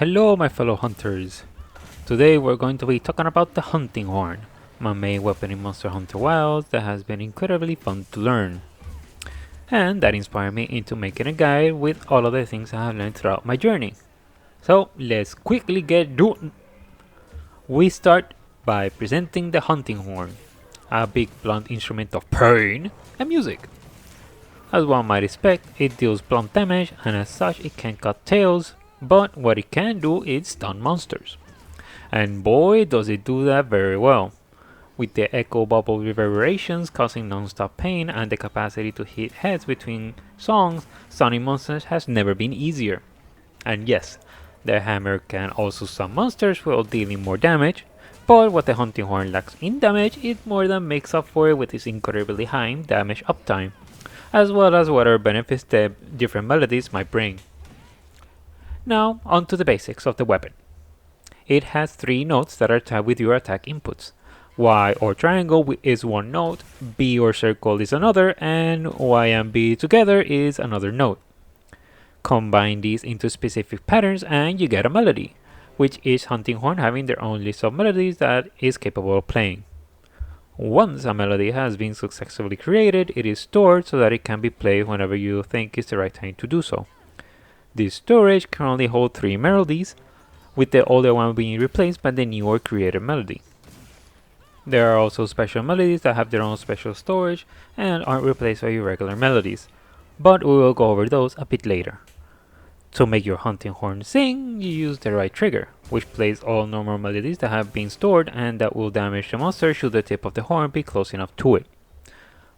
Hello my fellow hunters! Today we're going to be talking about the hunting horn, my main weapon in Monster Hunter Wilds that has been incredibly fun to learn. And that inspired me into making a guide with all of the things I have learned throughout my journey. So let's quickly get doing. We start by presenting the hunting horn, a big blunt instrument of pain and music. As one might expect, it deals blunt damage and as such it can cut tails, but what it can do is stun monsters. And boy does it do that very well. With the echo bubble reverberations causing non-stop pain and the capacity to hit heads between songs, stunning monsters has never been easier. And yes, the hammer can also stun monsters while dealing more damage, but what the hunting horn lacks in damage, it more than makes up for it with its incredibly high damage uptime, as well as whatever benefits the different melodies might bring. Now, on to the basics of the weapon. It has 3 notes that are tied with your attack inputs. Y or triangle is one note, B or circle is another, and Y and B together is another note. Combine these into specific patterns and you get a melody, with each hunting horn having their own list of melodies that is capable of playing. Once a melody has been successfully created, it is stored so that it can be played whenever you think is the right time to do so. This storage can only hold 3 melodies, with the older one being replaced by the newer created melody. There are also special melodies that have their own special storage and aren't replaced by your regular melodies, but we will go over those a bit later. To make your hunting horn sing, you use the right trigger, which plays all normal melodies that have been stored and that will damage the monster should the tip of the horn be close enough to it.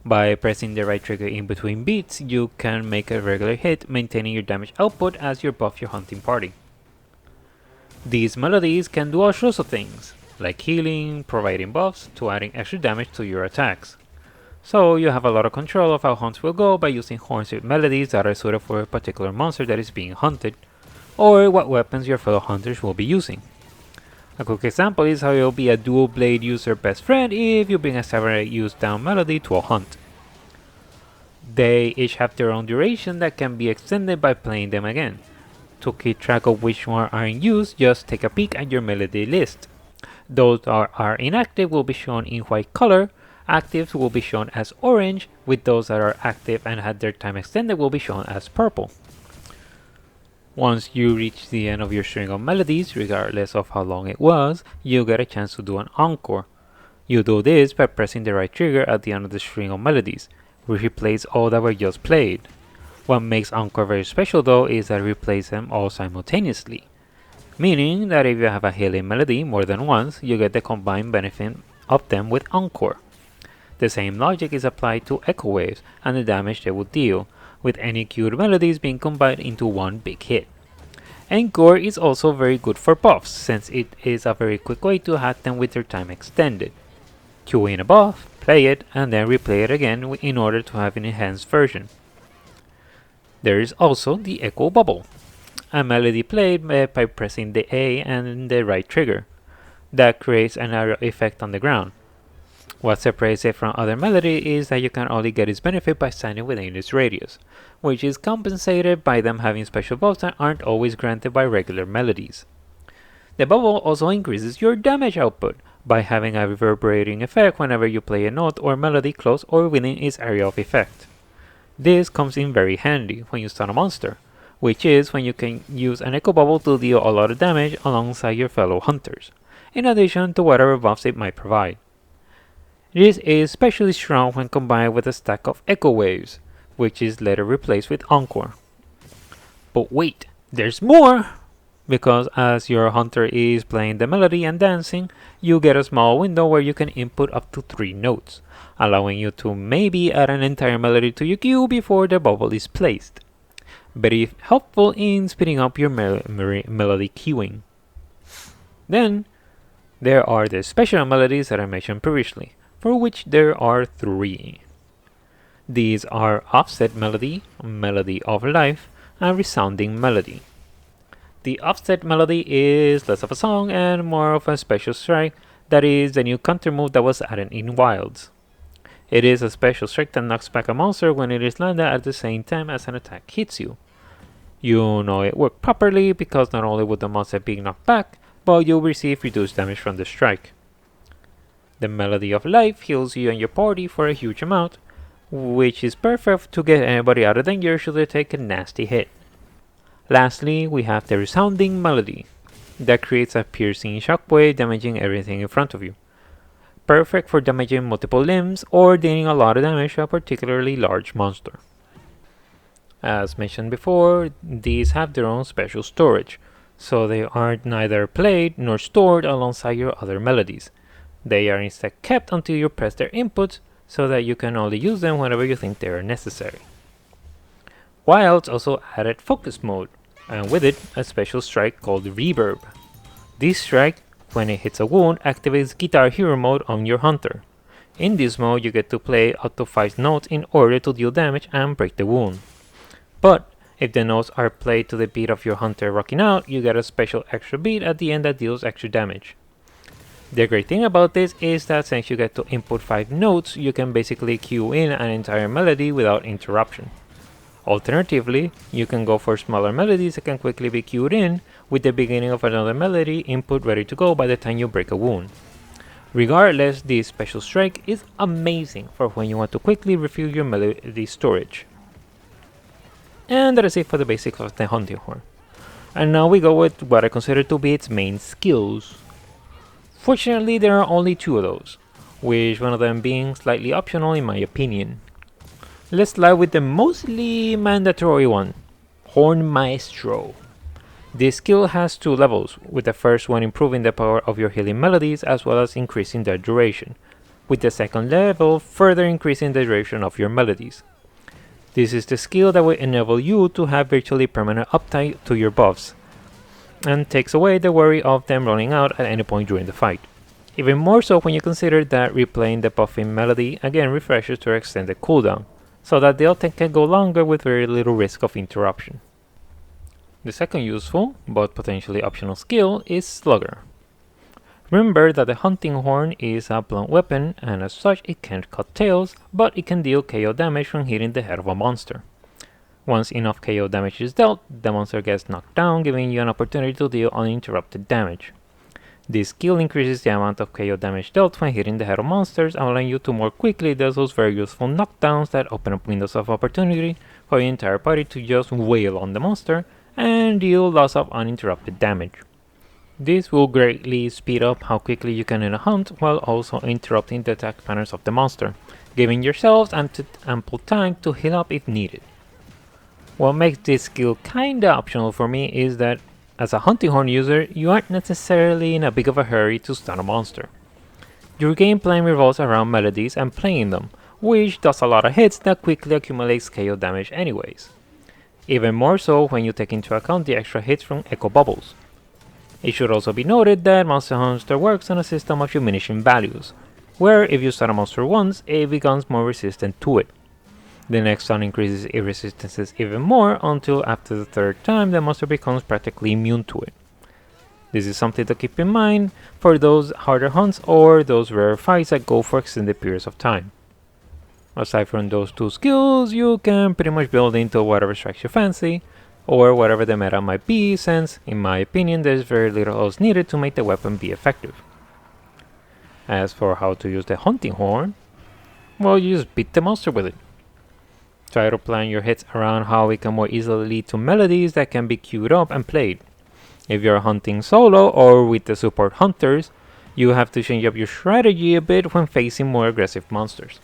By pressing the right trigger in between beats, you can make a regular hit, maintaining your damage output as you buff your hunting party. These melodies can do all sorts of things, like healing, providing buffs, to adding extra damage to your attacks. So you have a lot of control of how hunts will go by using horns with melodies that are suited for a particular monster that is being hunted, or what weapons your fellow hunters will be using. A quick example is how you'll be a dual blade user best friend if you bring a samurai use down melody to a hunt. They each have their own duration that can be extended by playing them again. To keep track of which one are in use, just take a peek at your melody list. Those that are inactive will be shown in white color, actives will be shown as orange, with those that are active and had their time extended will be shown as purple. Once you reach the end of your string of melodies, regardless of how long it was, you get a chance to do an encore. You do this by pressing the right trigger at the end of the string of melodies, which replays all that were just played. What makes encore very special though is that it replays them all simultaneously, meaning that if you have a healing melody more than once, you get the combined benefit of them with encore. The same logic is applied to echo waves and the damage they will deal, with any queued melodies being combined into one big hit. Encore is also very good for buffs, since it is a very quick way to have them with their time extended. Cue in a buff, play it, and then replay it again in order to have an enhanced version. There is also the echo bubble, a melody played by pressing the A and the right trigger, that creates an area effect on the ground. What separates it from other melody is that you can only get its benefit by standing within its radius, which is compensated by them having special buffs that aren't always granted by regular melodies. The bubble also increases your damage output by having a reverberating effect whenever you play a note or melody close or within its area of effect. This comes in very handy when you stun a monster, which is when you can use an echo bubble to deal a lot of damage alongside your fellow hunters, in addition to whatever buffs it might provide. This is especially strong when combined with a stack of echo waves, which is later replaced with encore. But wait, there's more! Because as your hunter is playing the melody and dancing, you get a small window where you can input up to 3 notes, allowing you to maybe add an entire melody to your queue before the bubble is placed. Very helpful in speeding up your melody queuing. Then, there are the special melodies that I mentioned previously, for which there are 3. These are Offset Melody, Melody of Life, and Resounding Melody. The Offset Melody is less of a song and more of a special strike that is the new counter move that was added in Wilds. It is a special strike that knocks back a monster when it is landed at the same time as an attack hits you. You know it worked properly because not only would the monster be knocked back, but you'll receive reduced damage from the strike. The Melody of Life heals you and your party for a huge amount, which is perfect to get anybody out of danger should they take a nasty hit. Lastly, we have the Resounding Melody, that creates a piercing shockwave damaging everything in front of you. Perfect for damaging multiple limbs or dealing a lot of damage to a particularly large monster. As mentioned before, these have their own special storage, so they are neither played nor stored alongside your other melodies. They are instead kept until you press their inputs, so that you can only use them whenever you think they are necessary. Wilds also added focus mode, and with it, a special strike called Reverb. This strike, when it hits a wound, activates Guitar Hero mode on your hunter. In this mode, you get to play up to 5 notes in order to deal damage and break the wound. But if the notes are played to the beat of your hunter rocking out, you get a special extra beat at the end that deals extra damage. The great thing about this is that since you get to input 5 notes, you can basically cue in an entire melody without interruption. Alternatively, you can go for smaller melodies that can quickly be cued in with the beginning of another melody input ready to go by the time you break a wound. Regardless, this special strike is amazing for when you want to quickly refill your melody storage. And that is it for the basics of the hunting horn. And now we go with what I consider to be its main skills. Fortunately, there are only 2 of those, with one of them being slightly optional in my opinion. Let's start with the mostly mandatory one, Horn Maestro. This skill has 2 levels, with the first one improving the power of your healing melodies as well as increasing their duration, with the second level further increasing the duration of your melodies. This is the skill that will enable you to have virtually permanent uptime to your buffs, and takes away the worry of them running out at any point during the fight. Even more so when you consider that replaying the buffing melody again refreshes their extended cooldown, so that the uptime can go longer with very little risk of interruption. The second useful, but potentially optional skill is Slugger. Remember that the hunting horn is a blunt weapon, and as such it can't cut tails, but it can deal KO damage from hitting the head of a monster. Once enough KO damage is dealt, the monster gets knocked down, giving you an opportunity to deal uninterrupted damage. This skill increases the amount of KO damage dealt when hitting the head of monsters, allowing you to more quickly deal those very useful knockdowns that open up windows of opportunity for your entire party to just wail on the monster and deal lots of uninterrupted damage. This will greatly speed up how quickly you can end a hunt while also interrupting the attack patterns of the monster, giving yourselves ample time to heal up if needed. What makes this skill kinda optional for me is that as a hunting horn user, you aren't necessarily in a big of a hurry to stun a monster. Your game plan revolves around melodies and playing them, which does a lot of hits that quickly accumulates KO damage anyways. Even more so when you take into account the extra hits from echo bubbles. It should also be noted that Monster Hunter works on a system of diminishing values, where if you stun a monster once, it becomes more resistant to it. The next stun increases its resistances even more until after the 3rd time the monster becomes practically immune to it. This is something to keep in mind for those harder hunts or those rare fights that go for extended periods of time. Aside from those 2 skills, you can pretty much build into whatever strikes your fancy, or whatever the meta might be, since, in my opinion, there's very little else needed to make the weapon be effective. As for how to use the hunting horn, well, you just beat the monster with it. Try to plan your hits around how it can more easily lead to melodies that can be queued up and played. If you're hunting solo or with the support hunters, you have to change up your strategy a bit when facing more aggressive monsters.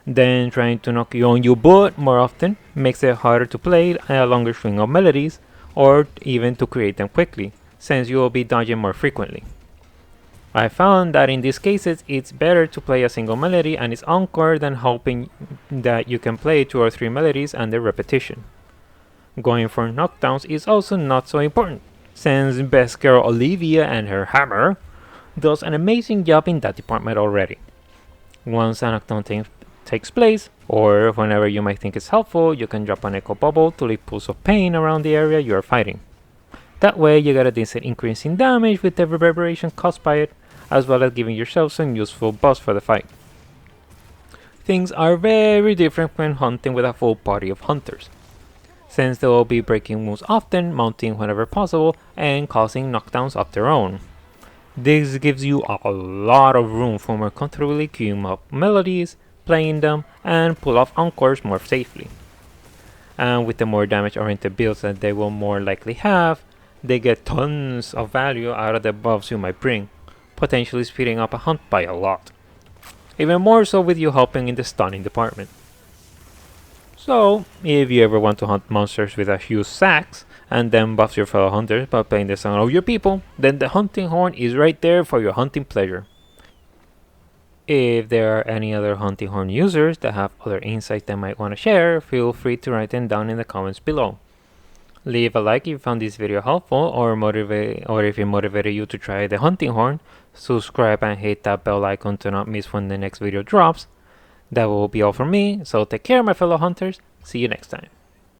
Then trying to knock you on your butt more often makes it harder to play a longer string of melodies, or even to create them quickly, since you will be dodging more frequently. I found that in these cases it's better to play a single melody and its encore than hoping that you can play 2 or 3 melodies and their repetition. Going for knockdowns is also not so important, since best girl Olivia and her hammer does an amazing job in that department already. Once a knockdown takes place, or whenever you might think it's helpful, you can drop an echo bubble to leave pools of pain around the area you are fighting. That way you get a decent increase in damage with the reverberation caused by it, as well as giving yourself some useful buffs for the fight. Things are very different when hunting with a full party of hunters. since they will be breaking moves often, mounting whenever possible, and causing knockdowns of their own. This gives you a lot of room for more comfortably queuing up melodies, playing them, and pull off encores more safely. And with the more damage-oriented builds that they will more likely have, they get tons of value out of the buffs you might bring, potentially speeding up a hunt by a lot. Even more so with you helping in the stunning department. So, if you ever want to hunt monsters with a huge sax, and then buff your fellow hunters by playing the song of your people, then the hunting horn is right there for your hunting pleasure. If there are any other hunting horn users that have other insights they might want to share, feel free to write them down in the comments below. Leave a like if you found this video helpful or if it motivated you to try the hunting horn. Subscribe and hit that bell icon to not miss when the next video drops. That will be all from me, so take care my fellow hunters. See you next time.